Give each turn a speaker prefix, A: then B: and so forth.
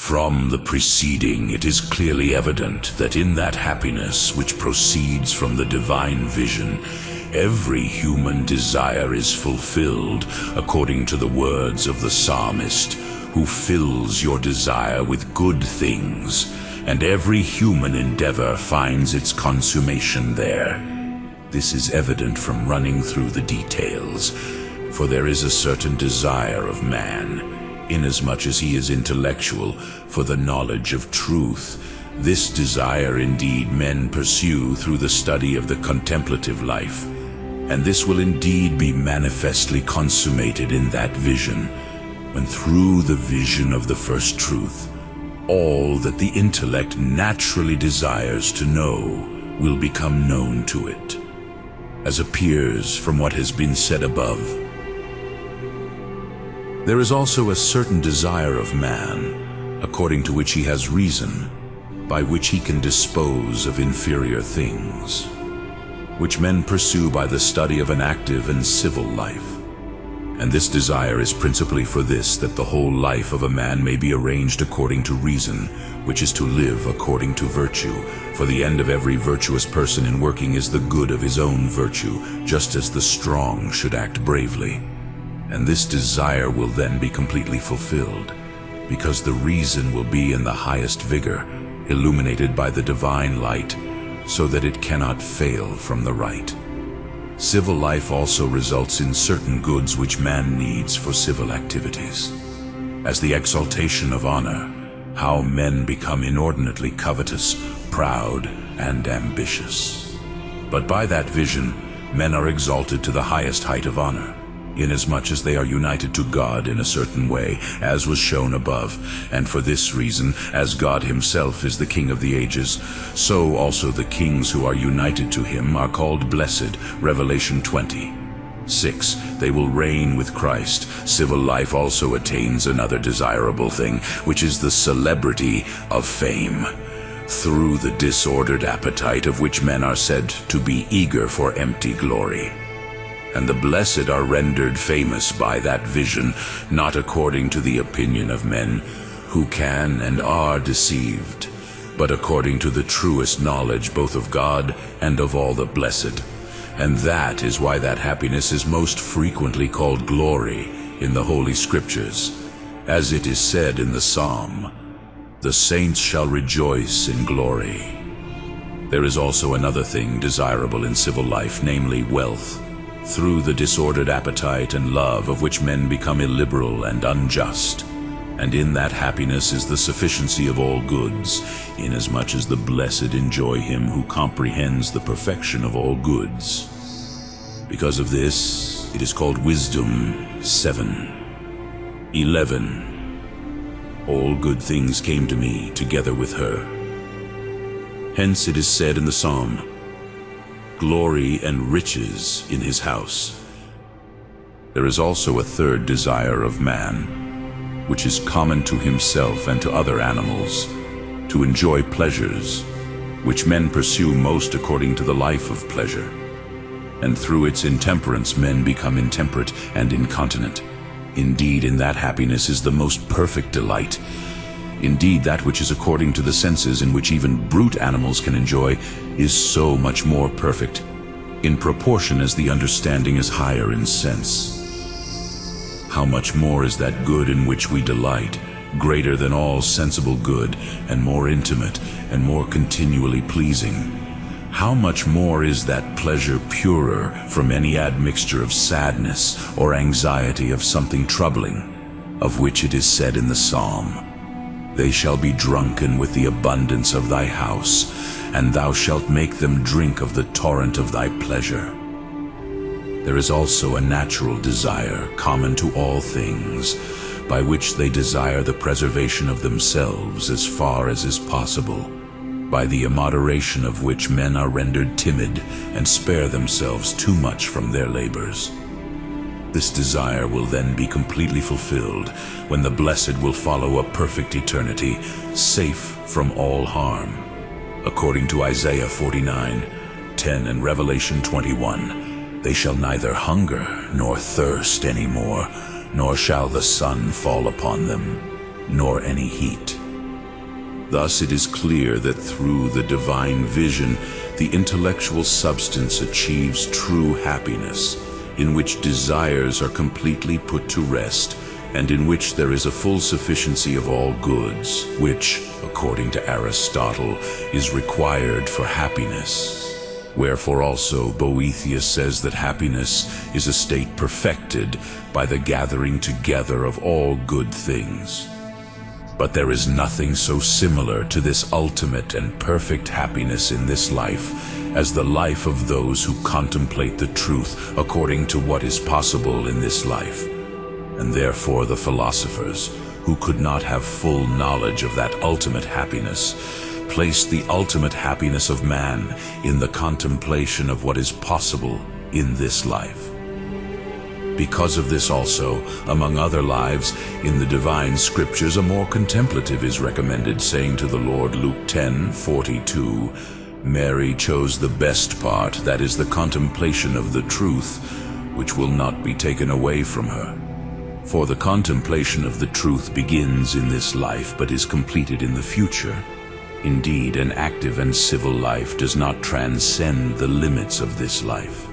A: From the preceding, it is clearly evident that in that happiness which proceeds from the divine vision, every human desire is fulfilled according to the words of the psalmist, who fills your desire with good things, and every human endeavor finds its consummation there. This is evident from running through the details, for there is a certain desire of man, inasmuch as he is intellectual, for the knowledge of truth. This desire indeed men pursue through the study of the contemplative life, and this will indeed be manifestly consummated in that vision, when through the vision of the first truth, all that the intellect naturally desires to know will become known to it, as appears from what has been said above. There is also a certain desire of man, according to which he has reason, by which he can dispose of inferior things, which men pursue by the study of an active and civil life. And this desire is principally for this, that the whole life of a man may be arranged according to reason, which is to live according to virtue. For the end of every virtuous person in working is the good of his own virtue, just as the strong should act bravely. And this desire will then be completely fulfilled, because the reason will be in the highest vigor, illuminated by the divine light, so that it cannot fail from the right. Civil life also results in certain goods which man needs for civil activities, as the exaltation of honor, how men become inordinately covetous, proud, and ambitious. But by that vision, men are exalted to the highest height of honor, inasmuch as they are united to God in a certain way, as was shown above. And for this reason, as God himself is the King of the ages, so also the kings who are united to him are called blessed. Revelation 20:6. They will reign with Christ. Civil life also attains another desirable thing, which is the celebrity of fame, through the disordered appetite of which men are said to be eager for empty glory. And the blessed are rendered famous by that vision, not according to the opinion of men, who can and are deceived, but according to the truest knowledge both of God and of all the blessed. And that is why that happiness is most frequently called glory in the Holy Scriptures, as it is said in the Psalm, "The saints shall rejoice in glory." There is also another thing desirable in civil life, namely wealth, through the disordered appetite and love of which men become illiberal and unjust. And in that happiness is the sufficiency of all goods, inasmuch as the blessed enjoy him who comprehends the perfection of all goods. Because of this, it is called Wisdom 7:11. All good things came to me together with her. Hence it is said in the Psalm, "Glory and riches in his house." There is also a third desire of man, which is common to himself and to other animals, to enjoy pleasures, which men pursue most according to the life of pleasure. And through its intemperance men become intemperate and incontinent. Indeed, in that happiness is the most perfect delight. Indeed, that which is according to the senses, in which even brute animals can enjoy, is so much more perfect, in proportion as the understanding is higher in sense. How much more is that good in which we delight, greater than all sensible good, and more intimate, and more continually pleasing? How much more is that pleasure purer from any admixture of sadness or anxiety of something troubling, of which it is said in the Psalm, "They shall be drunken with the abundance of thy house, and thou shalt make them drink of the torrent of thy pleasure." There is also a natural desire common to all things, by which they desire the preservation of themselves as far as is possible, by the immoderation of which men are rendered timid and spare themselves too much from their labors. This desire will then be completely fulfilled when the blessed will follow a perfect eternity, safe from all harm, according to Isaiah 49:10 and Revelation 21. They shall neither hunger nor thirst any more, nor shall the sun fall upon them, nor any heat. Thus it is clear that through the divine vision, the intellectual substance achieves true happiness, in which desires are completely put to rest, and in which there is a full sufficiency of all goods, which, according to Aristotle, is required for happiness. Wherefore also Boethius says that happiness is a state perfected by the gathering together of all good things. But there is nothing so similar to this ultimate and perfect happiness in this life as the life of those who contemplate the truth according to what is possible in this life. And therefore the philosophers, who could not have full knowledge of that ultimate happiness, placed the ultimate happiness of man in the contemplation of what is possible in this life. Because of this also, among other lives, in the divine scriptures a more contemplative is recommended, saying to the Lord, Luke 10:42, Mary chose the best part, that is the contemplation of the truth, which will not be taken away from her. For the contemplation of the truth begins in this life, but is completed in the future. Indeed, an active and civil life does not transcend the limits of this life.